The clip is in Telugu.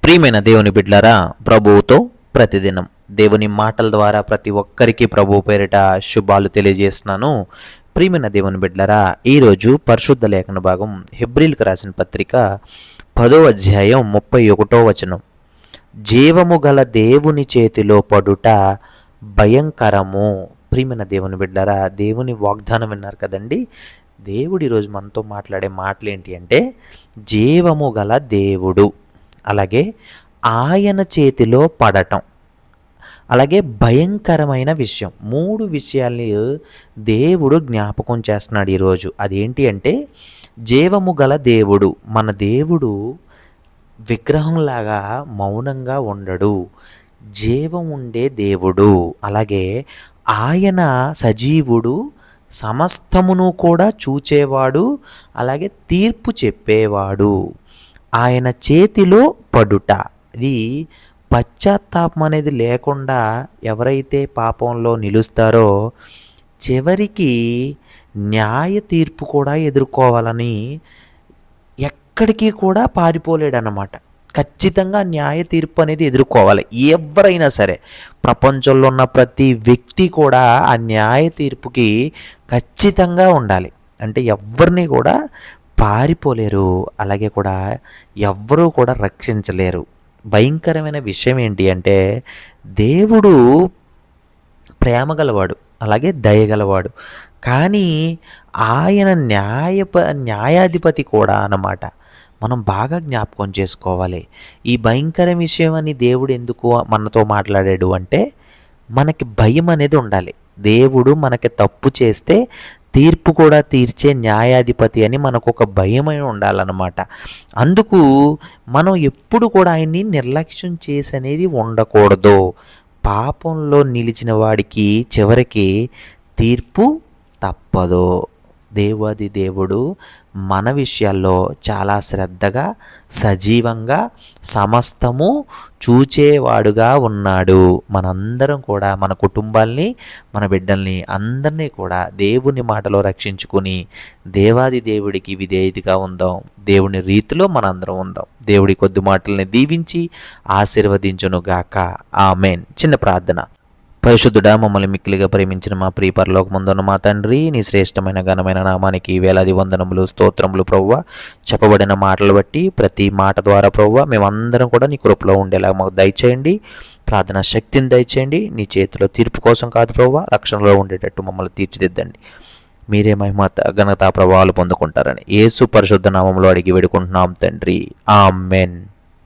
ప్రియమైన దేవుని బిడ్లారా, ప్రభువుతో ప్రతిదినం దేవుని మాటల ద్వారా ప్రతి ఒక్కరికి ప్రభు పేరిట శుభాలు తెలియజేస్తున్నాను. ప్రియమైన దేవుని బిడ్లారా, ఈరోజు పరిశుద్ధ లేఖన భాగం హెబ్రీలకు రాసిన పత్రిక 10వ అధ్యాయం 31వ వచనం. జీవము గల దేవుని చేతిలో పడుట భయంకరము. ప్రియమైన దేవుని బిడ్లారా, దేవుని వాగ్దానం విన్నారు కదండి. దేవుడు ఈరోజు మనతో మాట్లాడే మాటలు ఏంటి అంటే, జీవము గల దేవుడు, అలాగే ఆయన చేతిలో పడటం, అలాగే భయంకరమైన విషయం. 3 విషయాల్ని దేవుడు జ్ఞాపకం చేస్తున్నాడు ఈరోజు. అదేంటి అంటే, జీవము గల దేవుడు. మన దేవుడు విగ్రహంలాగా మౌనంగా ఉండడు, జీవం ఉండే దేవుడు. అలాగే ఆయన సజీవుడు, సమస్తమును కూడా చూచేవాడు, అలాగే తీర్పు చెప్పేవాడు. ఆయన చేతిలో పడుట, ఇది పశ్చాత్తాపం అనేది లేకుండా ఎవరైతే పాపంలో నిలుస్తారో చివరికి న్యాయ తీర్పు కూడా ఎదుర్కోవాలని ఎక్కడికి కూడా పారిపోలేడన్నమాట. ఖచ్చితంగా న్యాయ తీర్పు అనేది ఎదుర్కోవాలి. ఎవరైనా సరే, ప్రపంచంలో ఉన్న ప్రతి వ్యక్తి కూడా ఆ న్యాయ తీర్పుకి ఖచ్చితంగా ఉండాలి. అంటే ఎవరిని కూడా పారిపోలేరు, అలాగే కూడా ఎవ్వరూ కూడా రక్షించలేరు. భయంకరమైన విషయం ఏంటి అంటే, దేవుడు ప్రేమ గలవాడు, అలాగే దయగలవాడు, కానీ ఆయన న్యాయాధిపతి కూడా అన్నమాట. మనం బాగా జ్ఞాపకం చేసుకోవాలి. ఈ భయంకర విషయం అని దేవుడు ఎందుకు మనతో మాట్లాడాడు అంటే, మనకి భయం అనేది ఉండాలి. దేవుడు మనకి తప్పు చేస్తే తీర్పు కూడా తీర్చే న్యాయాధిపతి అని మనకు ఒక భయమై ఉండాలన్నమాట. అందుకు మనం ఎప్పుడు కూడా ఆయన్ని నిర్లక్ష్యం చేసి అనేది ఉండకూడదు. పాపంలో నిలిచిన వాడికి చివరికి తీర్పు తప్పదు. దేవాది దేవుడు మన విషయాల్లో చాలా శ్రద్ధగా, సజీవంగా, సమస్తము చూచేవాడుగా ఉన్నాడు. మనందరం కూడా మన కుటుంబాల్ని, మన బిడ్డల్ని అందరినీ కూడా దేవుని మాటలో రక్షించుకుని దేవాది దేవుడికి విధేయతగా ఉందాం. దేవుని రీతిలో మనందరం ఉందాం. దేవుడి కొద్ది మాటల్ని దీవించి ఆశీర్వదించునుగాక. ఆమేన్. చిన్న ప్రార్థన. పరిశుద్ధుడా, మమ్మల్ని మిక్కిలిగా ప్రేమించిన మా ప్రియ పరలోకమందున్న మా తండ్రి, నీ శ్రేష్టమైన ఘనమైన నామానికి వేలాది వందనములు, స్తోత్రములు ప్రభువా. చెప్పబడిన మాటలు బట్టి ప్రతి మాట ద్వారా ప్రభువా మేమందరం కూడా నీ కృపలో ఉండేలా మాకు దయచేయండి. ప్రార్థన శక్తిని దయచేయండి. నీ చేతిలో తీర్పు కోసం కాదు ప్రభువా, రక్షణలో ఉండేటట్టు మమ్మల్ని తీర్చిదిద్దండి. మీరే మహిమ ఘనత ప్రభావాలు పొందుకుంటారని యేసు పరిశుద్ధ నామంలో అడిగి వేడుకుంటున్నాం తండ్రి. ఆమెన్.